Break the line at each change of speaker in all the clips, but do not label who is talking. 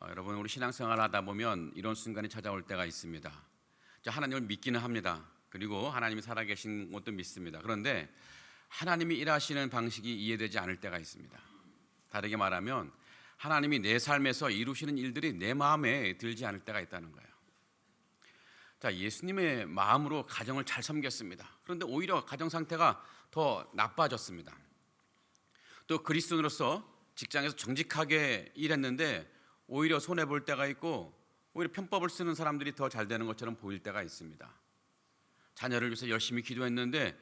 여러분, 우리 신앙생활 하다 보면 이런 순간이 찾아올 때가 있습니다. 하나님을 믿기는 합니다. 그리고 하나님이 살아계신 것도 믿습니다. 그런데 하나님이 일하시는 방식이 이해되지 않을 때가 있습니다. 다르게 말하면 하나님이 내 삶에서 이루시는 일들이 내 마음에 들지 않을 때가 있다는 거예요. 예수님의 마음으로 가정을 잘 섬겼습니다. 그런데 오히려 가정 상태가 더 나빠졌습니다. 또 그리스도인으로서 직장에서 정직하게 일했는데 오히려 손해볼 때가 있고, 오히려 편법을 쓰는 사람들이 더 잘 되는 것처럼 보일 때가 있습니다. 자녀를 위해서 열심히 기도했는데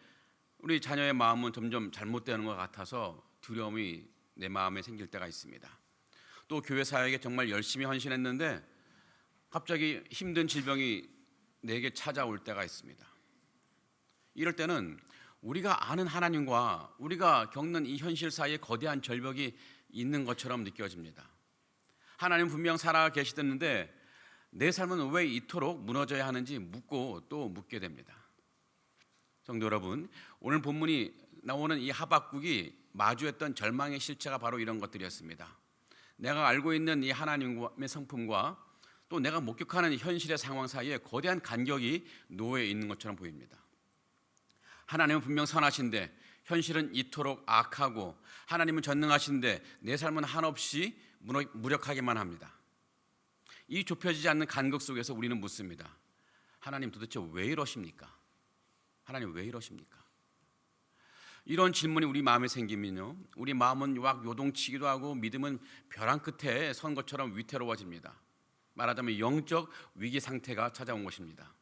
우리 자녀의 마음은 점점 잘못되는 것 같아서 두려움이 내 마음에 생길 때가 있습니다. 또 교회 사역에 정말 열심히 헌신했는데 갑자기 힘든 질병이 내게 찾아올 때가 있습니다. 이럴 때는 우리가 아는 하나님과 우리가 겪는 이 현실 사이에 거대한 절벽이 있는 것처럼 느껴집니다. 하나님 분명 살아 계시던데 내 삶은 왜 이토록 무너져야 하는지 묻고 또 묻게 됩니다. 성도 여러분, 오늘 본문이 나오는 이 하박국이 마주했던 절망의 실체가 바로 이런 것들이었습니다. 내가 알고 있는 이 하나님의 성품과 또 내가 목격하는 현실의 상황 사이에 거대한 간격이 놓여 있는 것처럼 보입니다. 하나님은 분명 선하신데 현실은 이토록 악하고, 하나님은 전능하신데 내 삶은 한없이 무력하게만 합니다. 이 좁혀지지 않는 간극 속에서 우리는 묻습니다. 하나님 도대체 왜 이러십니까? 하나님 왜 이러십니까? 이런 질문이 우리 마음에 생기면요, 우리 마음은 막 요동치기도 하고 믿음은 벼랑 끝에 선 것처럼 위태로워집니다. 말하자면 영적 위기 상태가 찾아온 것입니다.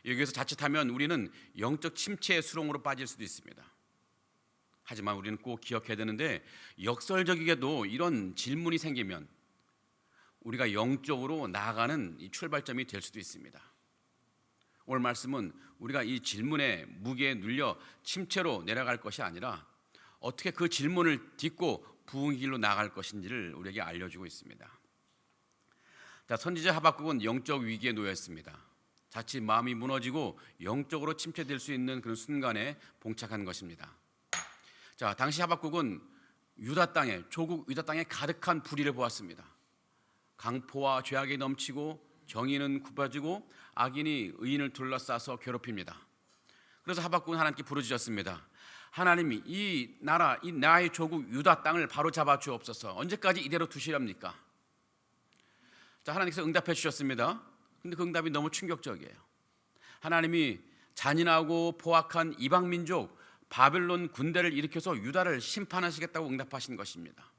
여기에서 자칫하면 우리는 영적 침체의 수렁으로 빠질 수도 있습니다. 하지만 우리는 꼭 기억해야 되는데, 역설적이게도 이런 질문이 생기면 우리가 영적으로 나아가는 이 출발점이 될 수도 있습니다. 오늘 말씀은 우리가 이 질문의 무게에 눌려 침체로 내려갈 것이 아니라 어떻게 그 질문을 딛고 부흥의 길로 나아갈 것인지를 우리에게 알려주고 있습니다. 선지자 하박국은 영적 위기에 놓여 있습니다. 자칫 마음이 무너지고 영적으로 침체될 수 있는 그런 순간에 봉착한 것입니다. 당시 하박국은 유다 땅에, 조국 유다 땅에 가득한 불의를 보았습니다. 강포와 죄악이 넘치고 정의는 굽어지고 악인이 의인을 둘러싸서 괴롭힙니다. 그래서 하박국은 하나님께 부르짖었습니다. 하나님이 이 나라, 이 나의 조국 유다 땅을 바로 잡아 주옵소서. 언제까지 이대로 두시렵니까? 하나님께서 응답해 주셨습니다. 근데 그 응답이 너무 충격적이에요. 하나님이 잔인하고 포악한 이방 민족 바벨론 군대를 일으켜서 유다를 심판하시겠다고 응답하신 것입니다.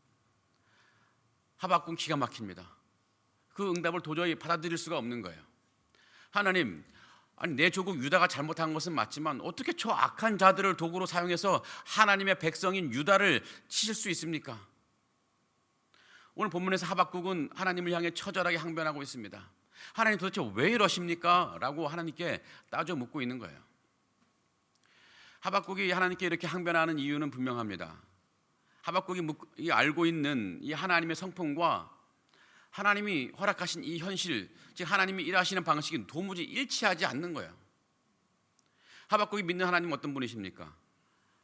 하박국 기가 막힙니다. 그 응답을 도저히 받아들일 수가 없는 거예요. 하나님, 아니 내 조국 유다가 잘못한 것은 맞지만 어떻게 저 악한 자들을 도구로 사용해서 하나님의 백성인 유다를 치실 수 있습니까? 오늘 본문에서 하박국은 하나님을 향해 처절하게 항변하고 있습니다. 하나님 도대체 왜 이러십니까? 라고 하나님께 따져 묻고 있는 거예요. 하박국이 하나님께 이렇게 항변하는 이유는 분명합니다. 하박국이 알고 있는 이 하나님의 성품과 하나님이 허락하신 이 현실, 즉 하나님이 일하시는 방식이 도무지 일치하지 않는 거예요. 하박국이 믿는 하나님은 어떤 분이십니까?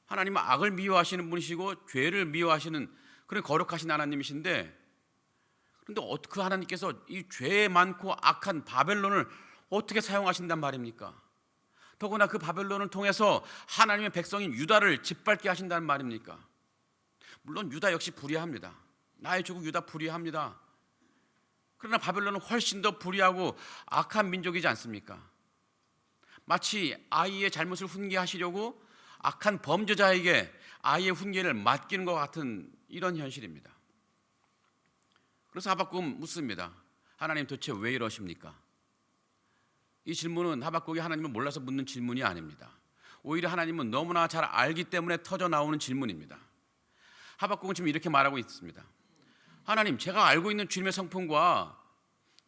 하나님은 악을 미워하시는 분이시고 죄를 미워하시는 그런 거룩하신 하나님이신데, 그런데 그 하나님께서 이 죄 많고 악한 바벨론을 어떻게 사용하신단 말입니까? 더구나 그 바벨론을 통해서 하나님의 백성인 유다를 짓밟게 하신다는 말입니까? 물론 유다 역시 불의합니다. 나의 조국 유다 불의합니다. 그러나 바벨론은 훨씬 더 불의하고 악한 민족이지 않습니까? 마치 아이의 잘못을 훈계하시려고 악한 범죄자에게 아이의 훈계를 맡기는 것 같은 이런 현실입니다. 그래서 하박국은 묻습니다. 하나님 도대체 왜 이러십니까? 이 질문은 하박국이 하나님을 몰라서 묻는 질문이 아닙니다. 오히려 하나님은 너무나 잘 알기 때문에 터져 나오는 질문입니다. 하박국은 지금 이렇게 말하고 있습니다. 하나님, 제가 알고 있는 주님의 성품과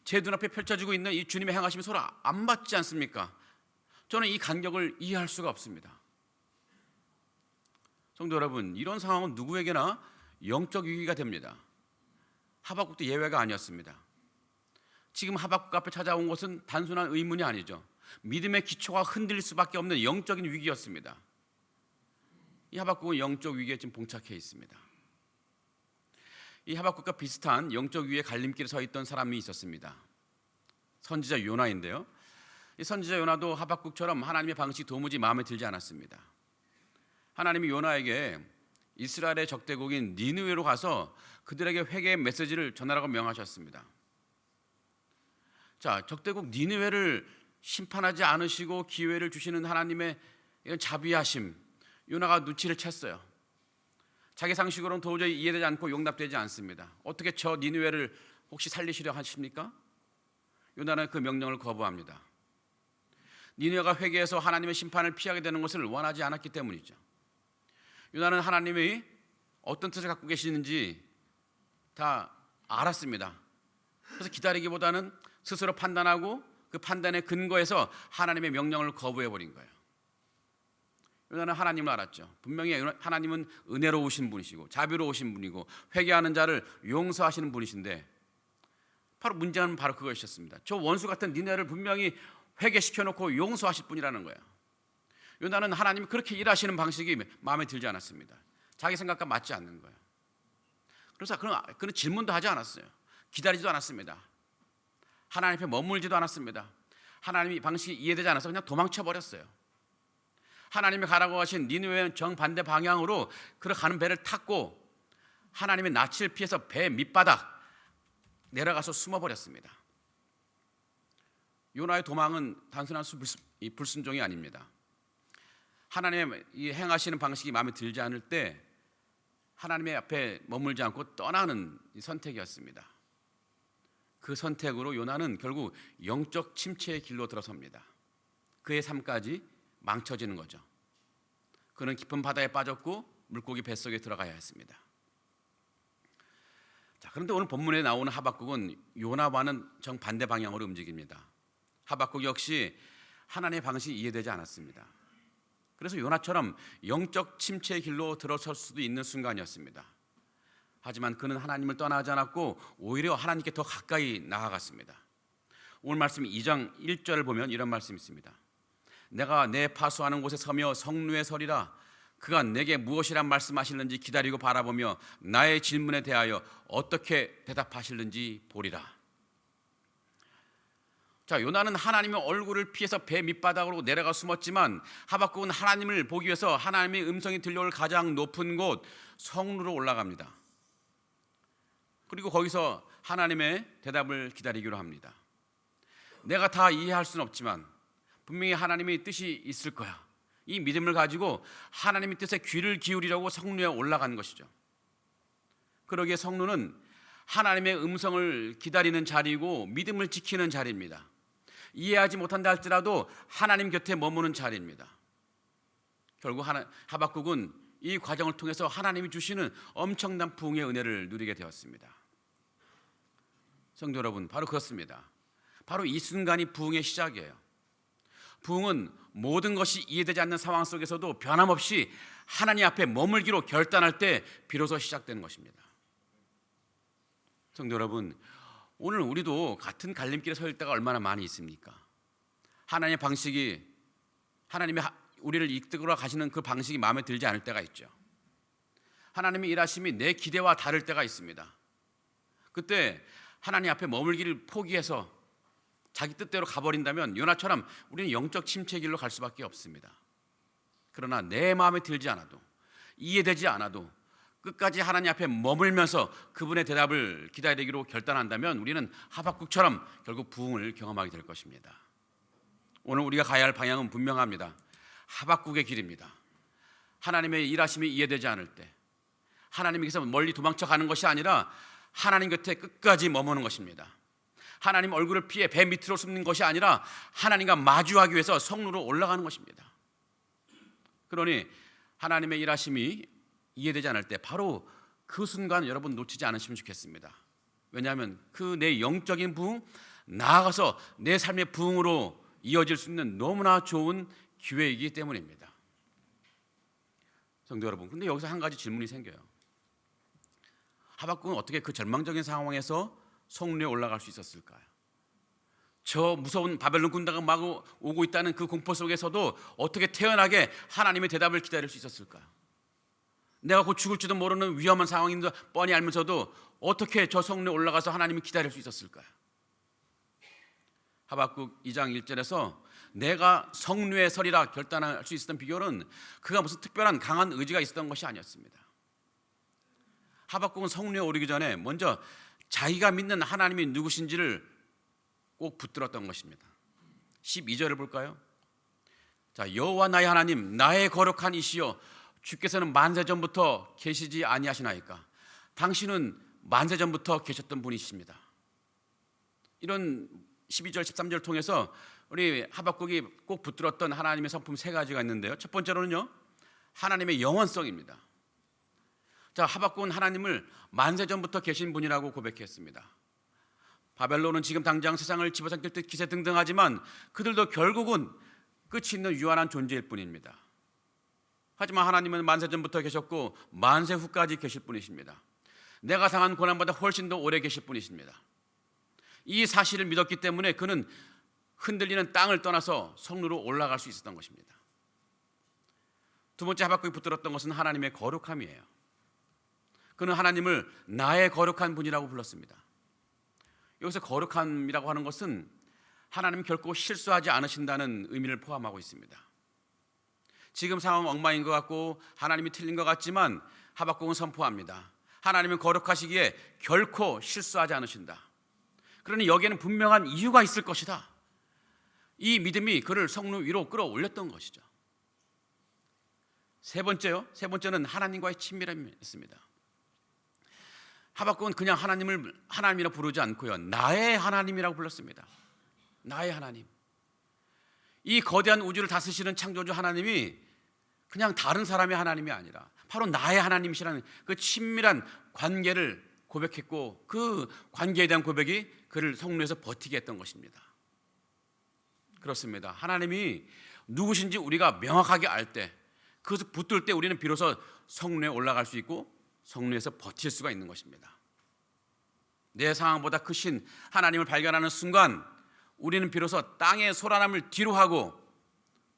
제 눈앞에 펼쳐지고 있는 이 주님의 행하심이 서로 안 맞지 않습니까? 저는 이 간격을 이해할 수가 없습니다. 성도 여러분, 이런 상황은 누구에게나 영적 위기가 됩니다. 하박국도 예외가 아니었습니다. 지금 하박국 앞에 찾아온 것은 단순한 의문이 아니죠. 믿음의 기초가 흔들릴 수밖에 없는 영적인 위기였습니다. 이 하박국은 영적 위기에 지금 봉착해 있습니다. 이 하박국과 비슷한 영적 위에 갈림길에 서 있던 사람이 있었습니다. 선지자 요나인데요. 이 선지자 요나도 하박국처럼 하나님의 방식이 도무지 마음에 들지 않았습니다. 하나님이 요나에게 이스라엘의 적대국인 니느웨로 가서 그들에게 회개의 메시지를 전하라고 명하셨습니다. 자, 적대국 니느웨를 심판하지 않으시고 기회를 주시는 하나님의 이런 자비하심, 요나가 눈치를 챘어요. 자기 상식으로는 도저히 이해되지 않고 용납되지 않습니다. 어떻게 저 니느웨를 혹시 살리시려 하십니까? 요나는 그 명령을 거부합니다. 니느웨가 회개해서 하나님의 심판을 피하게 되는 것을 원하지 않았기 때문이죠. 요나는 하나님이 어떤 뜻을 갖고 계시는지 다 알았습니다. 그래서 기다리기보다는 스스로 판단하고 그 판단의 근거에서 하나님의 명령을 거부해버린 거예요. 요나는 하나님을 알았죠. 분명히 하나님은 은혜로우신 분이시고 자비로우신 분이고 회개하는 자를 용서하시는 분이신데 바로 문제는 바로 그것이었습니다. 저 원수 같은 니느웨를 분명히 회개시켜놓고 용서하실 분이라는 거예요. 요나는 하나님이 그렇게 일하시는 방식이 마음에 들지 않았습니다. 자기 생각과 맞지 않는 거예요. 그래서 그런 질문도 하지 않았어요. 기다리지도 않았습니다. 하나님 앞에 머물지도 않았습니다. 하나님이 방식이 이해되지 않아서 그냥 도망쳐 버렸어요. 하나님이 가라고 하신 니느웨는 정반대 방향으로 가는 배를 탔고 하나님의 낯을 피해서 배 밑바닥 내려가서 숨어버렸습니다. 요나의 도망은 단순한 불순종이 아닙니다. 하나님의 이 행하시는 방식이 마음에 들지 않을 때 하나님의 앞에 머물지 않고 떠나는 선택이었습니다. 그 선택으로 요나는 결국 영적 침체의 길로 들어섭니다. 그의 삶까지 망쳐지는 거죠. 그는 깊은 바다에 빠졌고 물고기 뱃속에 들어가야 했습니다. 자, 그런데 오늘 본문에 나오는 하박국은 요나와는 정반대 방향으로 움직입니다. 하박국 역시 하나님의 방식이 이해되지 않았습니다. 그래서 요나처럼 영적 침체의 길로 들어설 수도 있는 순간이었습니다. 하지만 그는 하나님을 떠나지 않았고 오히려 하나님께 더 가까이 나아갔습니다. 오늘 말씀 2장 1절을 보면 이런 말씀이 있습니다. 내가 내 파수하는 곳에 서며 성루에 서리라. 그가 내게 무엇이란 말씀하실는지 기다리고 바라보며 나의 질문에 대하여 어떻게 대답하실는지 보리라. 자, 요나는 하나님의 얼굴을 피해서 배 밑바닥으로 내려가 숨었지만 하박국은 하나님을 보기 위해서 하나님의 음성이 들려올 가장 높은 곳 성루로 올라갑니다. 그리고 거기서 하나님의 대답을 기다리기로 합니다. 내가 다 이해할 수는 없지만 분명히 하나님의 뜻이 있을 거야. 이 믿음을 가지고 하나님의 뜻에 귀를 기울이려고 성루에 올라간 것이죠. 그러기에 성루는 하나님의 음성을 기다리는 자리이고 믿음을 지키는 자리입니다. 이해하지 못한다 할지라도 하나님 곁에 머무는 자리입니다. 결국 하박국은 이 과정을 통해서 하나님이 주시는 엄청난 부흥의 은혜를 누리게 되었습니다. 성도 여러분, 바로 그렇습니다. 바로 이 순간이 부흥의 시작이에요. 부흥은 모든 것이 이해되지 않는 상황 속에서도 변함없이 하나님 앞에 머물기로 결단할 때 비로소 시작되는 것입니다. 성도 여러분, 오늘 우리도 같은 갈림길에 설 때가 얼마나 많이 있습니까? 하나님의 방식이 하나님이 우리를 이끌어 가시는 그 방식이 마음에 들지 않을 때가 있죠. 하나님의 일하심이 내 기대와 다를 때가 있습니다. 그때 하나님 앞에 머물기를 포기해서 자기 뜻대로 가버린다면 요나처럼 우리는 영적 침체 길로 갈 수밖에 없습니다. 그러나 내 마음에 들지 않아도 이해되지 않아도 끝까지 하나님 앞에 머물면서 그분의 대답을 기다리기로 결단한다면 우리는 하박국처럼 결국 부흥을 경험하게 될 것입니다. 오늘 우리가 가야 할 방향은 분명합니다. 하박국의 길입니다. 하나님의 일하심이 이해되지 않을 때 하나님께서 멀리 도망쳐 가는 것이 아니라 하나님 곁에 끝까지 머무는 것입니다. 하나님 얼굴을 피해 배 밑으로 숨는 것이 아니라 하나님과 마주하기 위해서 성루로 올라가는 것입니다. 그러니 하나님의 일하심이 이해되지 않을 때 바로 그 순간 여러분 놓치지 않으시면 좋겠습니다. 왜냐하면 그 내 영적인 부흥, 나아가서 내 삶의 부흥으로 이어질 수 있는 너무나 좋은 기회이기 때문입니다. 성도 여러분, 근데 여기서 한 가지 질문이 생겨요. 하박국은 어떻게 그 절망적인 상황에서 성루에 올라갈 수 있었을까요? 저 무서운 바벨론 군대가 막 오고 있다는 그 공포 속에서도 어떻게 태연하게 하나님의 대답을 기다릴 수 있었을까요? 내가 곧 죽을지도 모르는 위험한 상황임도 뻔히 알면서도 어떻게 저 성루에 올라가서 하나님을 기다릴 수 있었을까요? 하박국 2장 1절에서 내가 성루에 서리라 결단할 수 있었던 비결은 그가 무슨 특별한 강한 의지가 있었던 것이 아니었습니다. 하박국은 성루에 오르기 전에 먼저 자기가 믿는 하나님이 누구신지를 꼭 붙들었던 것입니다. 12절을 볼까요? 자, 여호와 나의 하나님, 나의 거룩한 이시여, 주께서는 만세전부터 계시지 아니하시나이까? 당신은 만세전부터 계셨던 분이십니다. 이런 12절 13절 통해서 우리 하박국이 꼭 붙들었던 하나님의 성품 세 가지가 있는데요. 첫 번째로는요, 하나님의 영원성입니다. 자, 하박국은 하나님을 만세전부터 계신 분이라고 고백했습니다. 바벨론은 지금 당장 세상을 집어삼킬 듯 기세등등하지만 그들도 결국은 끝이 있는 유한한 존재일 뿐입니다. 하지만 하나님은 만세전부터 계셨고 만세 후까지 계실 분이십니다. 내가 당한 고난보다 훨씬 더 오래 계실 분이십니다. 이 사실을 믿었기 때문에 그는 흔들리는 땅을 떠나서 성루로 올라갈 수 있었던 것입니다. 두 번째 하박국이 붙들었던 것은 하나님의 거룩함이에요. 그는 하나님을 나의 거룩한 분이라고 불렀습니다. 여기서 거룩함이라고 하는 것은 하나님 결코 실수하지 않으신다는 의미를 포함하고 있습니다. 지금 상황 엉망인 것 같고 하나님이 틀린 것 같지만 하박국은 선포합니다. 하나님은 거룩하시기에 결코 실수하지 않으신다. 그러니 여기에는 분명한 이유가 있을 것이다. 이 믿음이 그를 성루 위로 끌어올렸던 것이죠. 세 번째는 하나님과의 친밀함이었습니다. 하박국은 그냥 하나님을 하나님이라 부르지 않고요, 나의 하나님이라고 불렀습니다. 나의 하나님. 이 거대한 우주를 다스리시는 창조주 하나님이 그냥 다른 사람의 하나님이 아니라 바로 나의 하나님이시라는 그 친밀한 관계를 고백했고, 그 관계에 대한 고백이 그를 성루에서 버티게 했던 것입니다. 그렇습니다. 하나님이 누구신지 우리가 명확하게 알 때, 그것을 붙들 때 우리는 비로소 성루에 올라갈 수 있고 성루에서 버틸 수가 있는 것입니다. 내 상황보다 크신 하나님을 발견하는 순간 우리는 비로소 땅의 소란함을 뒤로하고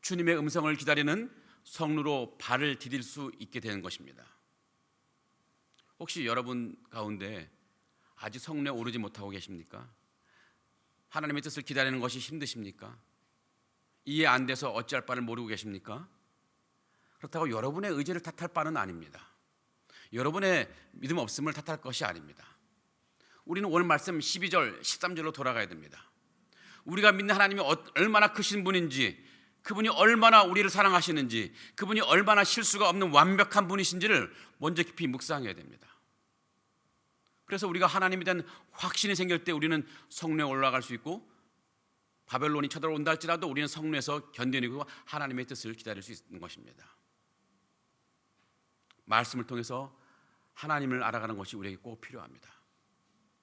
주님의 음성을 기다리는 성루로 발을 디딜 수 있게 되는 것입니다. 혹시 여러분 가운데 아직 성루에 오르지 못하고 계십니까? 하나님의 뜻을 기다리는 것이 힘드십니까? 이해 안 돼서 어찌할 바를 모르고 계십니까? 그렇다고 여러분의 의지를 탓할 바는 아닙니다. 여러분의 믿음 없음을 탓할 것이 아닙니다. 우리는 오늘 말씀 12절 13절로 돌아가야 됩니다. 우리가 믿는 하나님이 얼마나 크신 분인지, 그분이 얼마나 우리를 사랑하시는지, 그분이 얼마나 실수가 없는 완벽한 분이신지를 먼저 깊이 묵상해야 됩니다. 그래서 우리가 하나님에 대한 확신이 생길 때 우리는 성루에 올라갈 수 있고, 바벨론이 쳐들어온다 할지라도 우리는 성루에서 견뎌내고 하나님의 뜻을 기다릴 수 있는 것입니다. 말씀을 통해서 하나님을 알아가는 것이 우리에게 꼭 필요합니다.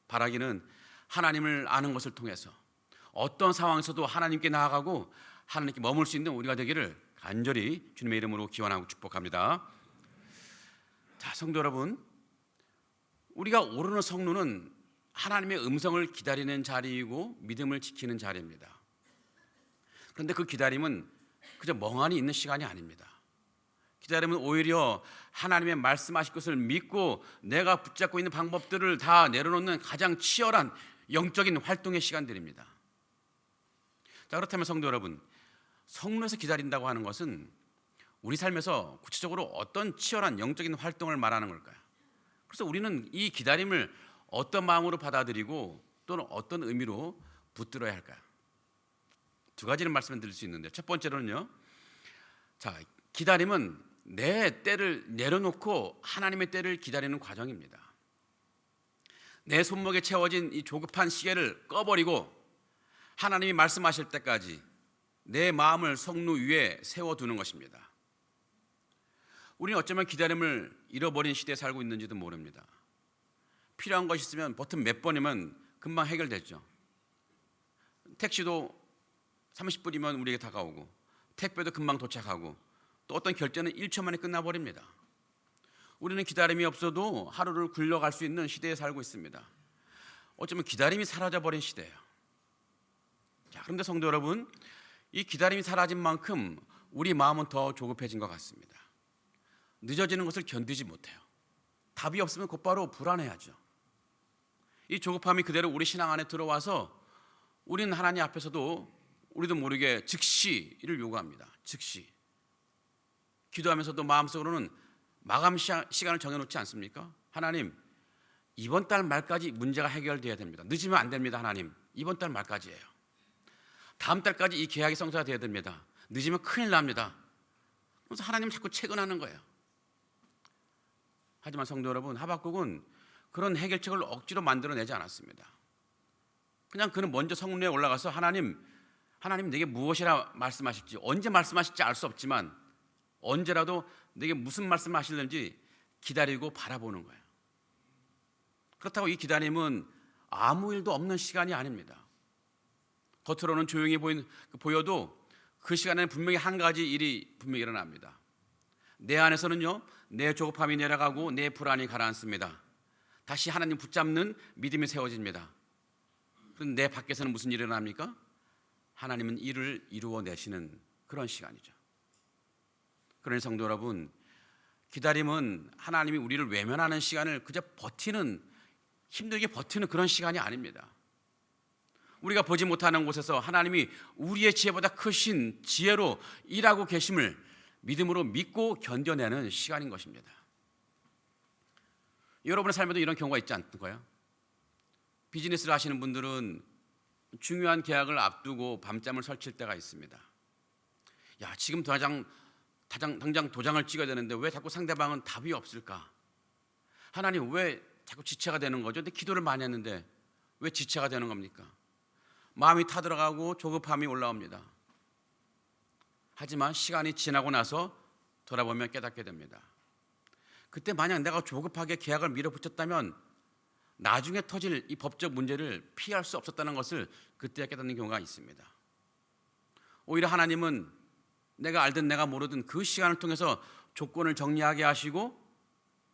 바라기는 하나님을 아는 것을 통해서 어떤 상황에서도 하나님께 나아가고 하나님께 머물 수 있는 우리가 되기를 간절히 주님의 이름으로 기원하고 축복합니다. 자, 성도 여러분, 우리가 오르는 성루는 하나님의 음성을 기다리는 자리이고 믿음을 지키는 자리입니다. 그런데 그 기다림은 그저 멍하니 있는 시간이 아닙니다. 기다림은 오히려 하나님의 말씀하실 것을 믿고 내가 붙잡고 있는 방법들을 다 내려놓는 가장 치열한 영적인 활동의 시간들입니다. 자, 그렇다면 성도 여러분, 성루에서 기다린다고 하는 것은 우리 삶에서 구체적으로 어떤 치열한 영적인 활동을 말하는 걸까요? 그래서 우리는 이 기다림을 어떤 마음으로 받아들이고 또는 어떤 의미로 붙들어야 할까요? 두 가지를 말씀드릴 수 있는데, 첫 번째로는요, 자, 기다림은 내 때를 내려놓고 하나님의 때를 기다리는 과정입니다. 내 손목에 채워진 이 조급한 시계를 꺼버리고 하나님이 말씀하실 때까지 내 마음을 성루 위에 세워두는 것입니다. 우리는 어쩌면 기다림을 잃어버린 시대에 살고 있는지도 모릅니다. 필요한 것이 있으면 버튼 몇 번이면 금방 해결되죠. 택시도 30분이면 우리에게 다가오고, 택배도 금방 도착하고, 또 어떤 결제는 1초 만에 끝나버립니다. 우리는 기다림이 없어도 하루를 굴려갈 수 있는 시대에 살고 있습니다. 어쩌면 기다림이 사라져버린 시대예요. 자, 그런데 성도 여러분, 이 기다림이 사라진 만큼 우리 마음은 더 조급해진 것 같습니다. 늦어지는 것을 견디지 못해요. 답이 없으면 곧바로 불안해하죠. 이 조급함이 그대로 우리 신앙 안에 들어와서 우리는 하나님 앞에서도 우리도 모르게 즉시 이를 요구합니다. 즉시. 기도하면서도 마음속으로는 마감 시간을 정해놓지 않습니까? 하나님, 이번 달 말까지 문제가 해결돼야 됩니다. 늦으면 안 됩니다. 하나님, 이번 달 말까지예요. 다음 달까지 이 계약이 성사가 돼야 됩니다. 늦으면 큰일 납니다. 그래서 하나님 자꾸 채근하는 거예요. 하지만 성도 여러분, 하박국은 그런 해결책을 억지로 만들어내지 않았습니다. 그냥 그는 먼저 성문에 올라가서 하나님 내게 무엇이라 말씀하실지, 언제 말씀하실지 알 수 없지만 언제라도 내게 무슨 말씀을 하실는지 기다리고 바라보는 거예요. 그렇다고 이 기다림은 아무 일도 없는 시간이 아닙니다. 겉으로는 조용히 보여도 그 시간에는 분명히 한 가지 일이 분명히 일어납니다. 내 안에서는요, 내 조급함이 내려가고 내 불안이 가라앉습니다. 다시 하나님 붙잡는 믿음이 세워집니다. 그런데 내 밖에서는 무슨 일이 일어납니까? 하나님은 일을 이루어내시는 그런 시간이죠. 그러니 성도 여러분, 기다림은 하나님이 우리를 외면하는 시간을 그저 힘들게 버티는 그런 시간이 아닙니다. 우리가 보지 못하는 곳에서 하나님이 우리의 지혜보다 크신 지혜로 일하고 계심을 믿음으로 믿고 견뎌내는 시간인 것입니다. 여러분의 삶에도 이런 경우가 있지 않을까요? 비즈니스를 하시는 분들은 중요한 계약을 앞두고 밤잠을 설칠 때가 있습니다. 야, 지금 당장 도장을 찍어야 되는데 왜 자꾸 상대방은 답이 없을까? 하나님, 왜 자꾸 지체가 되는 거죠? 근데 기도를 많이 했는데 왜 지체가 되는 겁니까? 마음이 타들어가고 조급함이 올라옵니다. 하지만 시간이 지나고 나서 돌아보면 깨닫게 됩니다. 그때 만약 내가 조급하게 계약을 밀어붙였다면 나중에 터질 이 법적 문제를 피할 수 없었다는 것을 그때 깨닫는 경우가 있습니다. 오히려 하나님은 내가 알든 내가 모르든 그 시간을 통해서 조건을 정리하게 하시고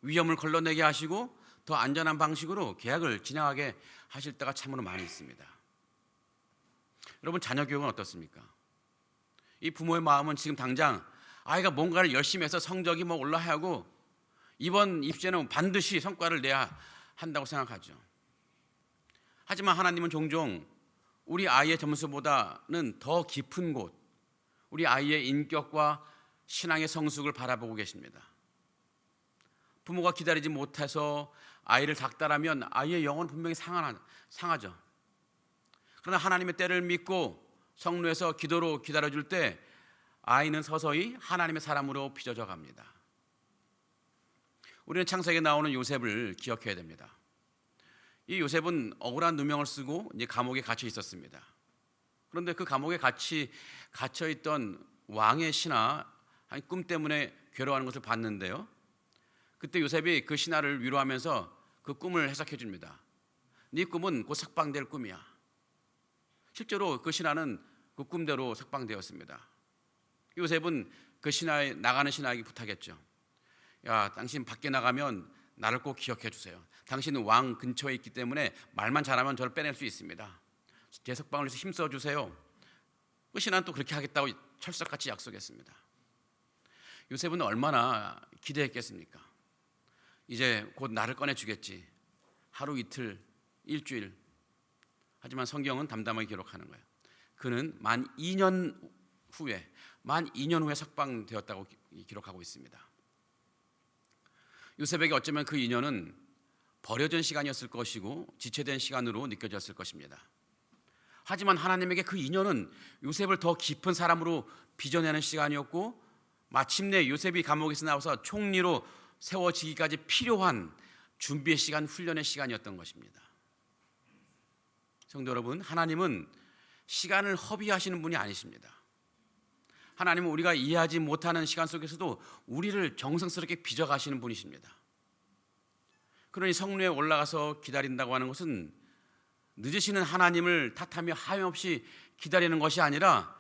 위험을 걸러내게 하시고 더 안전한 방식으로 계약을 진행하게 하실 때가 참으로 많이 있습니다. 여러분, 자녀 교육은 어떻습니까? 이 부모의 마음은 지금 당장 아이가 뭔가를 열심히 해서 성적이 올라야 하고 이번 입시에는 반드시 성과를 내야 한다고 생각하죠. 하지만 하나님은 종종 우리 아이의 점수보다는 더 깊은 곳, 우리 아이의 인격과 신앙의 성숙을 바라보고 계십니다. 부모가 기다리지 못해서 아이를 닥달하면 아이의 영혼은 분명히 상하죠. 그러나 하나님의 때를 믿고 성루에서 기도로 기다려줄 때 아이는 서서히 하나님의 사람으로 빚어져 갑니다. 우리는 창세기에 나오는 요셉을 기억해야 됩니다. 이 요셉은 억울한 누명을 쓰고 이제 감옥에 갇혀 있었습니다. 그런데 그 감옥에 갇혀 있던 왕의 신하 꿈 때문에 괴로워하는 것을 봤는데요. 그때 요셉이 그 신하를 위로하면서 그 꿈을 해석해 줍니다. 네 꿈은 곧 석방될 꿈이야. 실제로 그 신하는 그 꿈대로 석방되었습니다. 요셉은 그 나가는 신하에게 부탁했죠. 야, 당신 밖에 나가면 나를 꼭 기억해 주세요. 당신은 왕 근처에 있기 때문에 말만 잘하면 저를 빼낼 수 있습니다. 제 석방을 위해서 힘써 주세요. 그 신하는 또 그렇게 하겠다고 철석같이 약속했습니다. 요셉은 얼마나 기대했겠습니까? 이제 곧 나를 꺼내주겠지. 하루 이틀, 일주일. 하지만 성경은 담담하게 기록하는 거예요. 그는 만 2년 후에 석방되었다고 기록하고 있습니다. 요셉에게 어쩌면 그 2년은 버려진 시간이었을 것이고 지체된 시간으로 느껴졌을 것입니다. 하지만 하나님에게 그 2년은 요셉을 더 깊은 사람으로 빚어내는 시간이었고 마침내 요셉이 감옥에서 나와서 총리로 세워지기까지 필요한 준비의 시간, 훈련의 시간이었던 것입니다. 성도 여러분, 하나님은 시간을 허비하시는 분이 아니십니다. 하나님은 우리가 이해하지 못하는 시간 속에서도 우리를 정성스럽게 빚어가시는 분이십니다. 그러니 성루에 올라가서 기다린다고 하는 것은 늦으시는 하나님을 탓하며 하염없이 기다리는 것이 아니라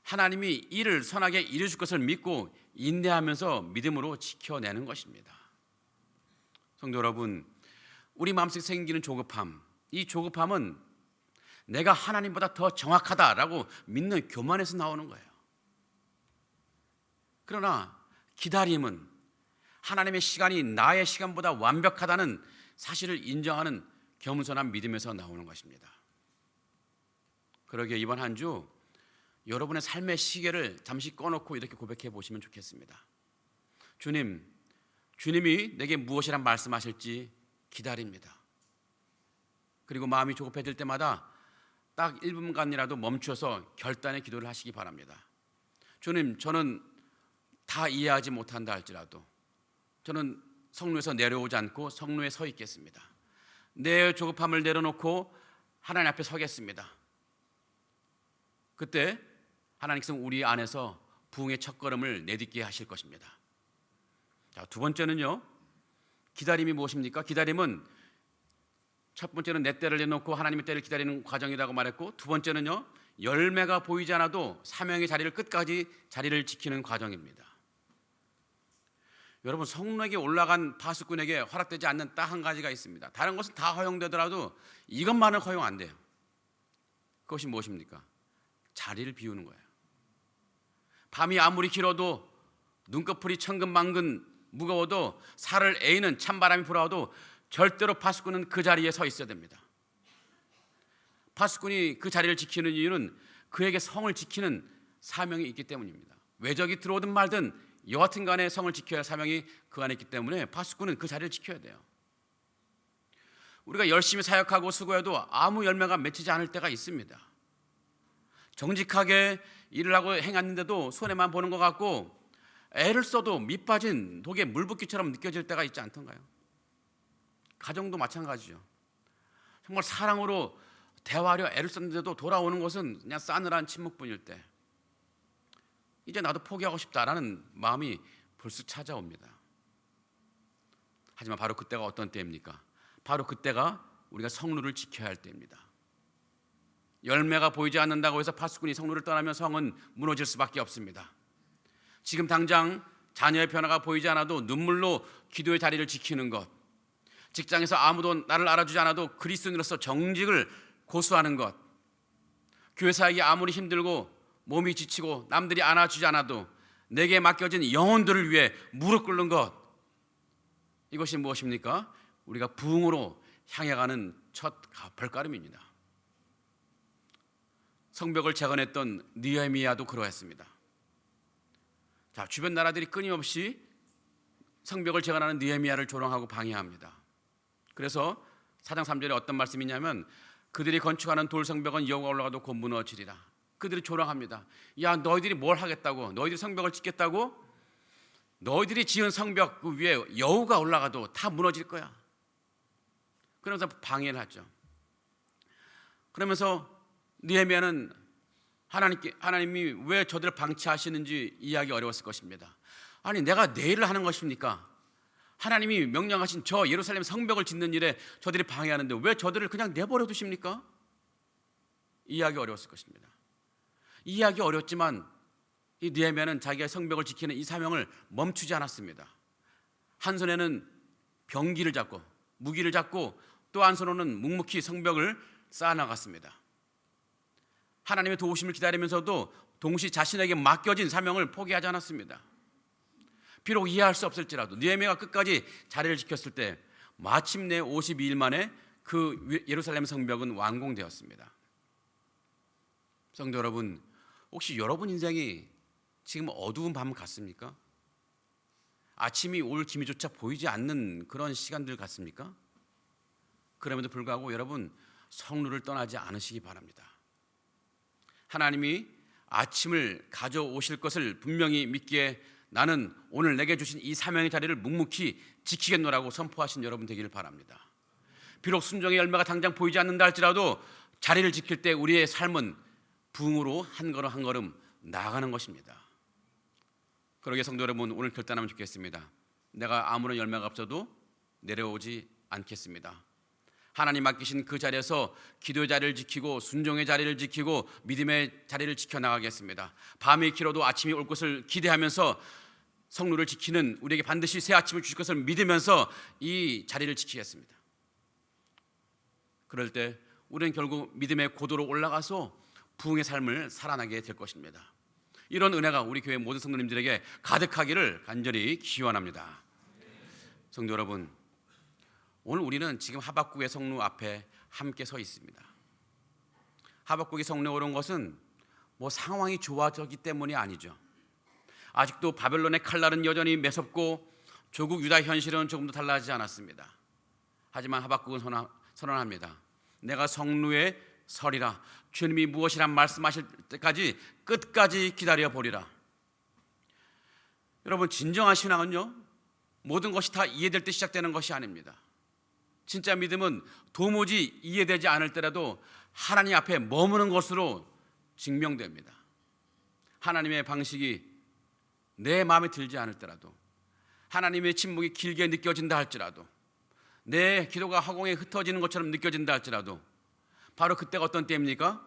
하나님이 일을 선하게 이루실 것을 믿고 인내하면서 믿음으로 지켜내는 것입니다. 성도 여러분, 우리 마음속에 생기는 조급함, 이 조급함은 내가 하나님보다 더 정확하다라고 믿는 교만에서 나오는 거예요. 그러나 기다림은 하나님의 시간이 나의 시간보다 완벽하다는 사실을 인정하는 겸손한 믿음에서 나오는 것입니다. 그러기에 이번 한 주 여러분의 삶의 시계를 잠시 꺼놓고 이렇게 고백해 보시면 좋겠습니다. 주님이 내게 무엇이란 말씀하실지 기다립니다. 그리고 마음이 조급해질 때마다 딱 1분간이라도 멈춰서 결단의 기도를 하시기 바랍니다. 주님, 저는 다 이해하지 못한다 할지라도 저는 성루에서 내려오지 않고 성루에 서 있겠습니다. 내 조급함을 내려놓고 하나님 앞에 서겠습니다. 그때 하나님께서는 우리 안에서 부흥의 첫걸음을 내딛게 하실 것입니다. 자, 두 번째는요, 기다림이 무엇입니까? 기다림은 첫 번째는 내 때를 내놓고 하나님의 때를 기다리는 과정이라고 말했고, 두 번째는요, 열매가 보이지 않아도 사명의 자리를 끝까지 자리를 지키는 과정입니다. 여러분, 성령에게 올라간 파수꾼에게 허락되지 않는 딱 한 가지가 있습니다. 다른 것은 다 허용되더라도 이것만은 허용 안 돼요. 그것이 무엇입니까? 자리를 비우는 거예요. 밤이 아무리 길어도 눈꺼풀이 천근만근 무거워도 살을 에이는 찬바람이 불어와도 절대로 파수꾼은 그 자리에 서 있어야 됩니다. 파수꾼이 그 자리를 지키는 이유는 그에게 성을 지키는 사명이 있기 때문입니다. 외적이 들어오든 말든 여하튼 간에 성을 지켜야 할 사명이 그 안에 있기 때문에 파수꾼은 그 자리를 지켜야 돼요. 우리가 열심히 사역하고 수고해도 아무 열매가 맺히지 않을 때가 있습니다. 정직하게 일을 하고 행했는데도 손해만 보는 것 같고 애를 써도 밑빠진 독에 물붓기처럼 느껴질 때가 있지 않던가요? 가정도 마찬가지죠. 정말 사랑으로 대화하려 애를 썼는데도 돌아오는 것은 그냥 싸늘한 침묵뿐일 때 이제 나도 포기하고 싶다라는 마음이 불쑥 찾아옵니다. 하지만 바로 그때가 어떤 때입니까? 바로 그때가 우리가 성루를 지켜야 할 때입니다. 열매가 보이지 않는다고 해서 파수꾼이 성루를 떠나면 성은 무너질 수밖에 없습니다. 지금 당장 자녀의 변화가 보이지 않아도 눈물로 기도의 자리를 지키는 것, 직장에서 아무도 나를 알아주지 않아도 그리스도인으로서 정직을 고수하는 것, 교회 사역이 아무리 힘들고 몸이 지치고 남들이 안아주지 않아도 내게 맡겨진 영혼들을 위해 무릎 꿇는 것, 이것이 무엇입니까? 우리가 부흥으로 향해 가는 첫 발걸음입니다. 성벽을 재건했던 느헤미야도 그러했습니다. 자, 주변 나라들이 끊임없이 성벽을 재건하는 느헤미야를 조롱하고 방해합니다. 그래서 4장 3절에 어떤 말씀이냐면 그들이 건축하는 돌성벽은 여호와가 올라가도 곧 무너지리라. 그들이 조롱합니다. 야, 너희들이 뭘 하겠다고? 너희들이 성벽을 짓겠다고? 너희들이 지은 성벽 그 위에 여호가 올라가도 다 무너질 거야. 그러면서 방해를 하죠. 그러면서 느헤미야는 하나님이 왜 저들을 방치하시는지 이해하기 어려웠을 것입니다. 아니, 내가 내 일을 하는 것입니까? 하나님이 명령하신 저 예루살렘 성벽을 짓는 일에 저들이 방해하는데 왜 저들을 그냥 내버려 두십니까? 이해하기 어려웠을 것입니다. 이해하기 어렵지만 이 느헤미야는 자기가 성벽을 지키는 이 사명을 멈추지 않았습니다. 한 손에는 병기를 잡고 무기를 잡고 또 한 손으로는 묵묵히 성벽을 쌓아나갔습니다. 하나님의 도우심을 기다리면서도 동시 자신에게 맡겨진 사명을 포기하지 않았습니다. 비록 이해할 수 없을지라도 느헤미야가 끝까지 자리를 지켰을 때 마침내 52일 만에 그 예루살렘 성벽은 완공되었습니다. 성도 여러분, 혹시 여러분 인생이 지금 어두운 밤 같습니까? 아침이 올 기미조차 보이지 않는 그런 시간들 같습니까? 그럼에도 불구하고 여러분 성루를 떠나지 않으시기 바랍니다. 하나님이 아침을 가져오실 것을 분명히 믿기에 나는 오늘 내게 주신 이 사명의 자리를 묵묵히 지키겠노라고 선포하신 여러분 되기를 바랍니다. 비록 순종의 열매가 당장 보이지 않는다 할지라도 자리를 지킬 때 우리의 삶은 부흥으로 한 걸음 한 걸음 나아가는 것입니다. 그러기에 성도 여러분, 오늘 결단하면 좋겠습니다. 내가 아무런 열매가 없어도 내려오지 않겠습니다. 하나님 맡기신 그 자리에서 기도의 자리를 지키고 순종의 자리를 지키고 믿음의 자리를 지켜나가겠습니다. 밤이 길어도 아침이 올 것을 기대하면서 성루를 지키는 우리에게 반드시 새 아침을 주실 것을 믿으면서 이 자리를 지키겠습니다. 그럴 때 우리는 결국 믿음의 고도로 올라가서 부흥의 삶을 살아나게 될 것입니다. 이런 은혜가 우리 교회 모든 성도님들에게 가득하기를 간절히 기원합니다. 성도 여러분, 오늘 우리는 지금 하박국의 성루 앞에 함께 서 있습니다. 하박국이 성루에 오른 것은 상황이 좋아졌기 때문이 아니죠. 아직도 바벨론의 칼날은 여전히 매섭고 조국 유다 현실은 조금도 달라지지 않았습니다. 하지만 하박국은 선언합니다. 내가 성루에 서리라. 주님이 무엇이란 말씀하실 때까지 끝까지 기다려 보리라. 여러분, 진정한 신앙은요, 모든 것이 다 이해될 때 시작되는 것이 아닙니다. 진짜 믿음은 도무지 이해되지 않을 때라도 하나님 앞에 머무는 것으로 증명됩니다. 하나님의 방식이 내 마음에 들지 않을 때라도, 하나님의 침묵이 길게 느껴진다 할지라도, 내 기도가 허공에 흩어지는 것처럼 느껴진다 할지라도, 바로 그때가 어떤 때입니까?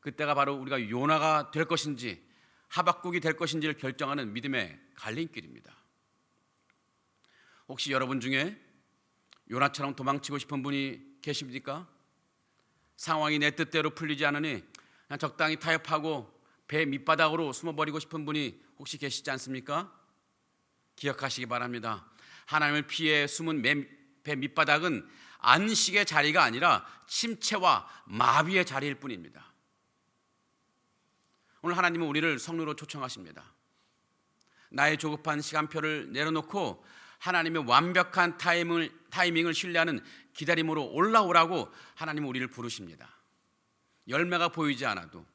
그때가 바로 우리가 요나가 될 것인지 하박국이 될 것인지를 결정하는 믿음의 갈림길입니다. 혹시 여러분 중에 요나처럼 도망치고 싶은 분이 계십니까? 상황이 내 뜻대로 풀리지 않으니 그냥 적당히 타협하고 배 밑바닥으로 숨어버리고 싶은 분이 혹시 계시지 않습니까? 기억하시기 바랍니다. 하나님을 피해 숨은 배 밑바닥은 안식의 자리가 아니라 침체와 마비의 자리일 뿐입니다. 오늘 하나님은 우리를 성루로 초청하십니다. 나의 조급한 시간표를 내려놓고 하나님의 완벽한 타이밍을 신뢰하는 기다림으로 올라오라고 하나님은 우리를 부르십니다. 열매가 보이지 않아도,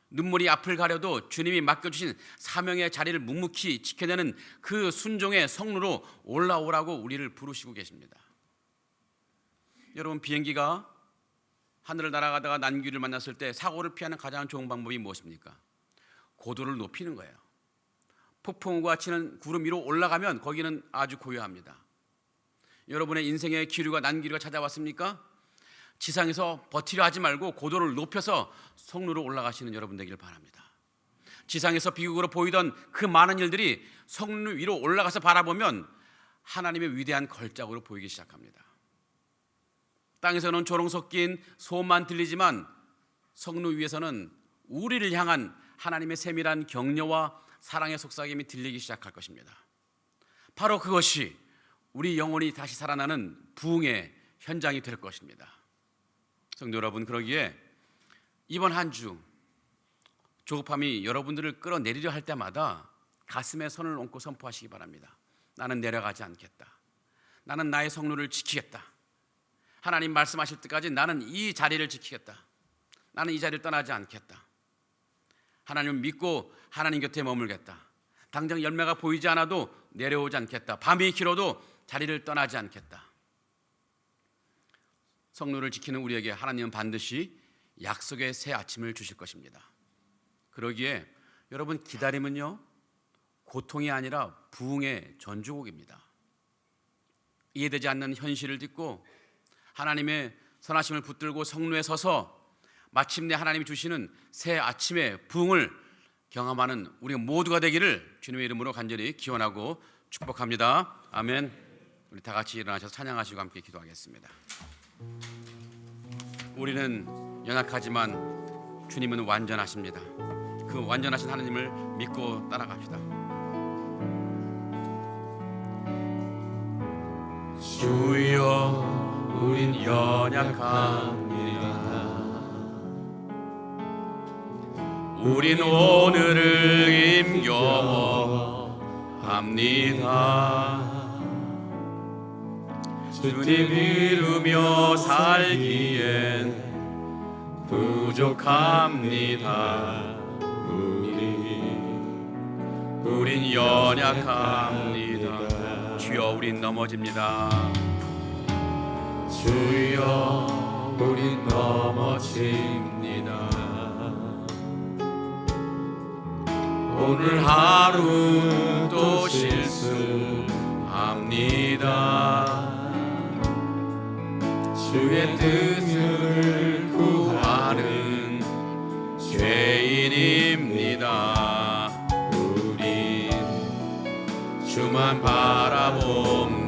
눈물이 앞을 가려도 주님이 맡겨주신 사명의 자리를 묵묵히 지켜내는 그 순종의 성루로 올라오라고 우리를 부르시고 계십니다. 여러분, 비행기가 하늘을 날아가다가 난귀를 만났을 때 사고를 피하는 가장 좋은 방법이 무엇입니까? 고도를 높이는 거예요. 폭풍우가 치는 구름 위로 올라가면 거기는 아주 고요합니다. 여러분의 인생의 기류가 난기류가 찾아왔습니까? 지상에서 버티려 하지 말고 고도를 높여서 성루로 올라가시는 여러분 되길 바랍니다. 지상에서 비극으로 보이던 그 많은 일들이 성루 위로 올라가서 바라보면 하나님의 위대한 걸작으로 보이기 시작합니다. 땅에서는 조롱 섞인 소음만 들리지만 성루 위에서는 우리를 향한 하나님의 세밀한 격려와 사랑의 속삭임이 들리기 시작할 것입니다. 바로 그것이 우리 영혼이 다시 살아나는 부흥의 현장이 될 것입니다. 성도 여러분, 그러기에 이번 한 주 조급함이 여러분들을 끌어내리려 할 때마다 가슴에 손을 얹고 선포하시기 바랍니다. 나는 내려가지 않겠다. 나는 나의 성루를 지키겠다. 하나님 말씀하실 때까지 나는 이 자리를 지키겠다. 나는 이 자리를 떠나지 않겠다. 하나님을 믿고 하나님 곁에 머물겠다. 당장 열매가 보이지 않아도 내려오지 않겠다. 밤이 길어도 자리를 떠나지 않겠다. 성루를 지키는 우리에게 하나님은 반드시 약속의 새 아침을 주실 것입니다. 그러기에 여러분, 기다림은요, 고통이 아니라 부흥의 전주곡입니다. 이해되지 않는 현실을 딛고 하나님의 선하심을 붙들고 성루에 서서 마침내 하나님이 주시는 새 아침의 부흥을 경험하는 우리가 모두가 되기를 주님의 이름으로 간절히 기원하고 축복합니다. 아멘. 우리 다 같이 일어나셔서 찬양하시고 함께 기도하겠습니다. 우리는 연약하지만 주님은 완전하십니다. 그 완전하신 하나님을 믿고 따라갑시다. 주여, 우린 연약합니다. 우린 오늘을 힘겨워합니다. 주님 이루며 살기엔 부족합니다. 우린 연약합니다. 주여, 우린 넘어집니다. 주여, 우린 넘어집니다. 오늘 하루 또 실수합니다. 주의 뜻을 구하는 죄인입니다. 우린 주만 바라봅니다.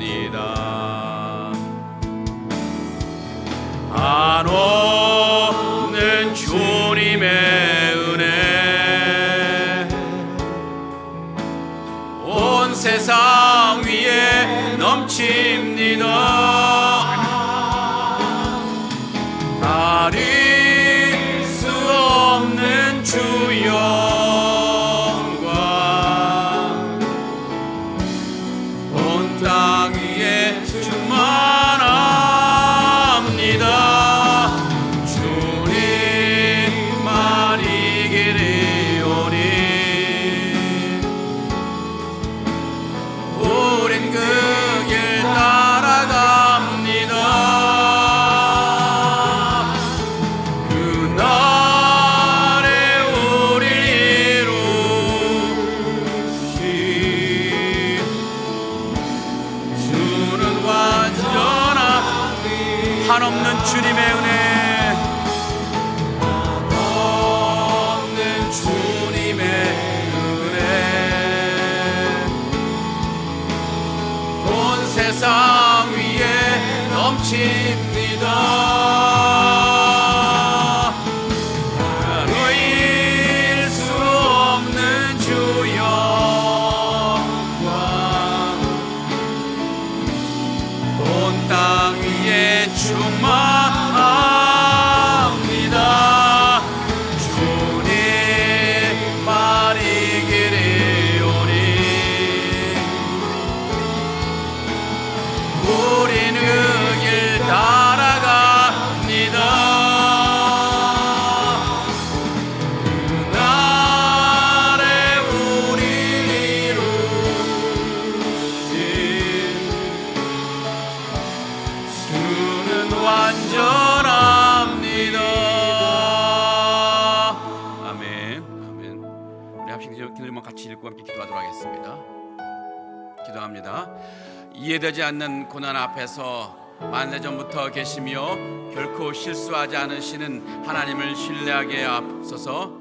안 오는 주님의 은혜 온 세상 위에 넘치 계십니다. 놓일 수 없는 주 영광 온 땅 위에 충만합니다. 주님 말이 길이오니 우리는 그 길 따라갑니다. 그날에 우리 이루신 주는 완전합니다. 아멘. 아멘. 우리 합심 기도만 같이 읽고 함께 기도하도록 하겠습니다. 기도합니다. 이해되지 않는 고난 앞에서 만세전부터 계시며 결코 실수하지 않으시는 하나님을 신뢰하게 앞서서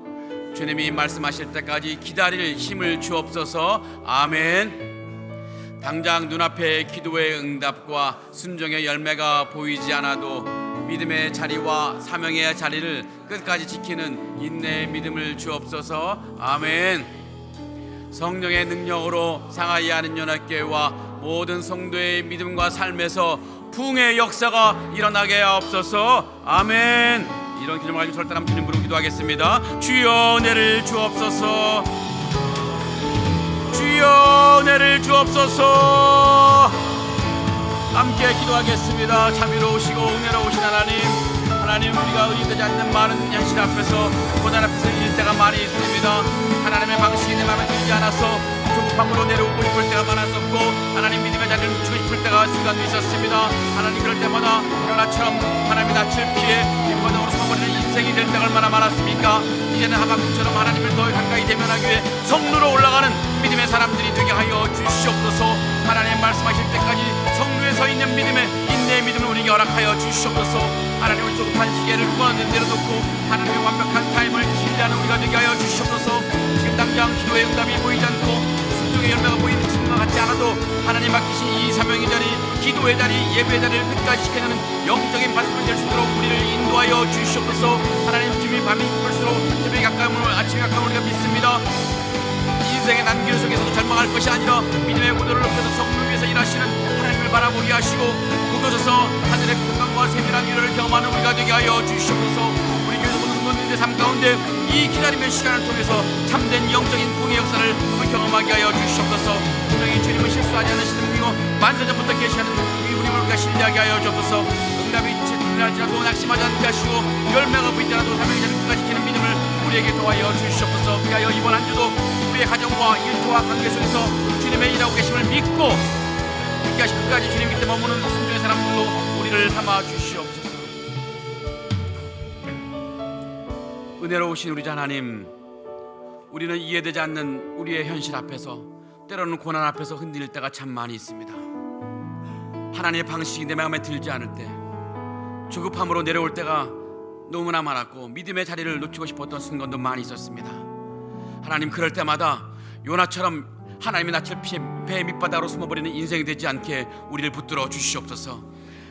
주님이 말씀하실 때까지 기다릴 힘을 주옵소서. 아멘. 당장 눈앞에 기도의 응답과 순종의 열매가 보이지 않아도 믿음의 자리와 사명의 자리를 끝까지 지키는 인내의 믿음을 주옵소서. 아멘. 성령의 능력으로 상하이 하는 연합교회와 모든 성도의 믿음과 삶에서 부흥의 역사가 일어나게 하옵소서. 아멘. 이런 기도를 가지고 절단함 주님 부르고 기도하겠습니다. 주여 은혜를 주옵소서. 주여 은혜를 주옵소서. 함께 기도하겠습니다. 자비로우시고 은혜로우신 하나님, 우리가 의인되지 않는 많은 현실 앞에서 고난 앞에서 이길 때가 많이 있습니다. 하나님의 방식이 내 마음에 들지 않아서 조급함으로 내려오고 싶을 때가 많았었고, 하나님 믿음의 자리를 묻히고 싶을 때가 순간도 있었습니다. 하나님 그럴 때마다 요나처럼 하나님의 낯을 피해 뒷바닥으로 숨어버리는 인생이 될 때가 얼마나 많았습니까? 이제는 하박국처럼 하나님을 더 가까이 대면하기 위해 성루로 올라가는 믿음의 사람들이 되게 하여 주시옵소서. 하나님 말씀하실 때까지 성루에 서 있는 믿음의 인내의 믿음을 우리에게 허락하여 주시옵소서. 하나님을 조급한 시계를 내려놓고 하나님의 완벽한 타임을 신뢰하는 우리가 되게 하여 주시옵소서. 지금 당장 기도의 응답이 보이지 않고 순종의 열매가 보이는 지금과 같지 않아도 하나님 맡기신 이 사명의 자리, 기도의 자리, 예배의 자리를 끝까지 지켜내는 영적인 발걸음이 될 수 있도록 우리를 인도하여 주시옵소서. 하나님 주님이 밤이 깊을수록 새벽이 가까움을 아침이 가까운 우리가 믿습니다. 인생의 난길 속에서도 절망할 것이 아니라 믿음의 고도를 높여서 성령 위에서 일하시는 하나님을 바라보게 하시고 그곳에서 하늘의 평강과 세밀한 위로를 경험하는 우리가 되게 하여 주시옵소서. 우리 교회에서 모든 성도님들의 삶 가운데 이 기다림의 시간을 통해서 참된 영적인 부흥의 역사를 경험하게 하여 주시옵소서. 분명히 주님은 실수하지 않으시는 분이고 만세전부터 계시는 우리를 우리가 신뢰하게 하여 주옵소서. 응답이 지나지라도 낙심하지 않게 하시고 열매가 보이지 않아도 사명의 자리를 끝까지 지키는 믿음을 우리에게 도와여 주시옵소서. 그리하여 이번 한 주도 우리의 가정과 일터와 관계 속에서 주님의 일하고 계심을 믿고 끝까지 주님 밑에 머무는 순종의 사람들로 우리를 삼아 주시옵소서. 은혜로우신 우리 하나님, 우리는 이해되지 않는 우리의 현실 앞에서 때로는 고난 앞에서 흔들릴 때가 참 많이 있습니다. 하나님의 방식이 내 마음에 들지 않을 때, 조급함으로 내려올 때가 너무나 많았고 믿음의 자리를 놓치고 싶었던 순간도 많이 있었습니다. 하나님 그럴 때마다 요나처럼 하나님의 낯을 피해 배 밑바닥으로 숨어버리는 인생이 되지 않게 우리를 붙들어 주시옵소서.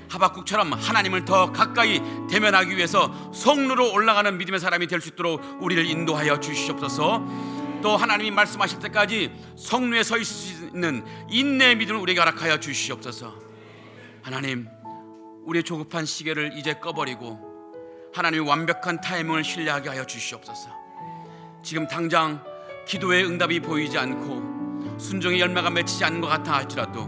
하박국처럼 하나님을 더 가까이 대면하기 위해서 성루로 올라가는 믿음의 사람이 될 수 있도록 우리를 인도하여 주시옵소서. 또 하나님이 말씀하실 때까지 성루에 서 있을 수 있는 인내의 믿음을 우리에게 허락하여 주시옵소서. 하나님, 우리의 조급한 시계를 이제 꺼버리고 하나님의 완벽한 타이밍을 신뢰하게 하여 주시옵소서. 지금 당장 기도의 응답이 보이지 않고 순종의 열매가 맺히지 않는 것 같아 할지라도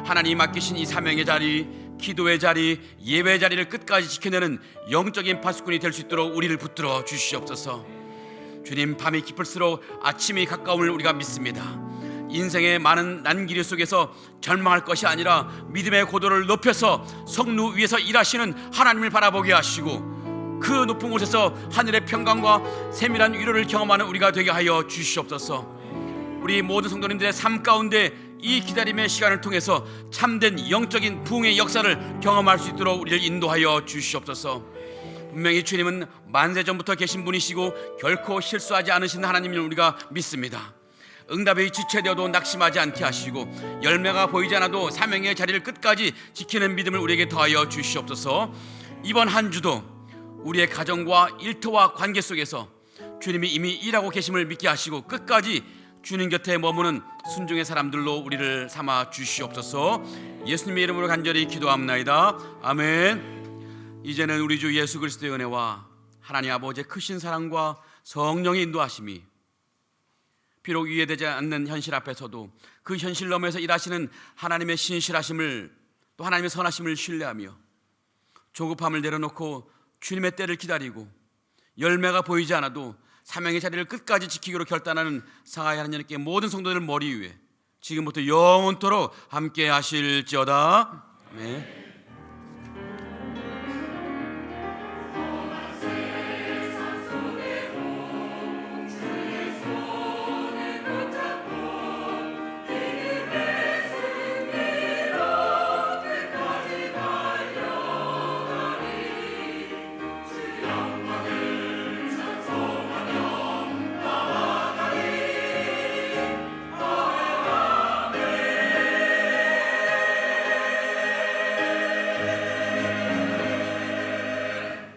하나님이 맡기신 이 사명의 자리, 기도의 자리, 예배의 자리를 끝까지 지켜내는 영적인 파수꾼이 될 수 있도록 우리를 붙들어 주시옵소서. 주님, 밤이 깊을수록 아침이 가까움을 우리가 믿습니다. 인생의 많은 난길 속에서 절망할 것이 아니라 믿음의 고도를 높여서 성루 위에서 일하시는 하나님을 바라보게 하시고 그 높은 곳에서 하늘의 평강과 세밀한 위로를 경험하는 우리가 되게 하여 주시옵소서. 우리 모든 성도님들의 삶 가운데 이 기다림의 시간을 통해서 참된 영적인 부흥의 역사를 경험할 수 있도록 우리를 인도하여 주시옵소서. 분명히 주님은 만세전부터 계신 분이시고 결코 실수하지 않으신 하나님을 우리가 믿습니다. 응답이 지체되어도 낙심하지 않게 하시고 열매가 보이지 않아도 사명의 자리를 끝까지 지키는 믿음을 우리에게 더하여 주시옵소서. 이번 한 주도 우리의 가정과 일터와 관계 속에서 주님이 이미 일하고 계심을 믿게 하시고 끝까지 주님 곁에 머무는 순종의 사람들로 우리를 삼아 주시옵소서. 예수님의 이름으로 간절히 기도합나이다. 아멘. 이제는 우리 주 예수 그리스도의 은혜와 하나님 아버지의 크신 사랑과 성령의 인도하심이 비록 이해되지 않는 현실 앞에서도 그 현실 너머에서 일하시는 하나님의 신실하심을 또 하나님의 선하심을 신뢰하며 조급함을 내려놓고 주님의 때를 기다리고 열매가 보이지 않아도 사명의 자리를 끝까지 지키기로 결단하는 상하이 하나님께 모든 성도들 머리 위에 지금부터 영원토록 함께 하실지어다. 아멘.